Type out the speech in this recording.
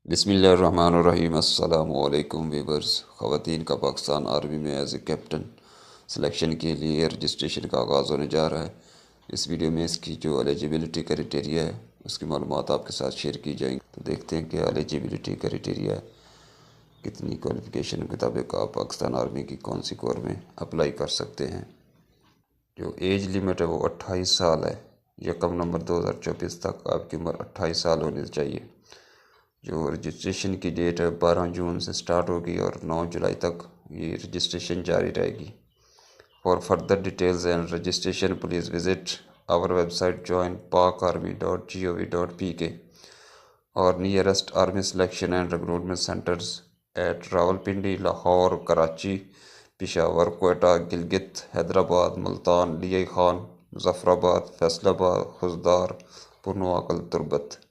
بسم اللہ الرحمن الرحیم۔ السلام علیکم ویورز۔ خواتین کا پاکستان آرمی میں ایز اے کیپٹن سلیکشن کے لیے رجسٹریشن کا آغاز ہونے جا رہا ہے۔ اس ویڈیو میں اس کی جو ایلیجیبلٹی کرائٹیریا ہے اس کی معلومات آپ کے ساتھ شیئر کی جائیں گی۔ تو دیکھتے ہیں کہ ایلیجیبلٹی کرائٹیریا کتنی کوالیفیکیشن کے مطابق آپ پاکستان آرمی کی کون سی کور میں اپلائی کر سکتے ہیں۔ جو ایج لیمٹ ہے وہ 28 سال ہے۔ 1 نومبر 2024 تک آپ کی عمر 28 سال ہونی چاہیے۔ جو رجسٹریشن کی ڈیٹ ہے 12 جون سے سٹارٹ ہوگی اور 9 جولائی تک یہ رجسٹریشن جاری رہے گی۔ For further details and registration please visit our website joinpakarmy.gov.pk اور nearest army selection and recruitment centres at Rawalpindi, Lahore, Karachi, Peshawar, Quetta, Gilgit, Hyderabad, Multan, لیہہ خان، مظفر آباد، فیصل آباد، خوزدار، پرنواکل، تربت۔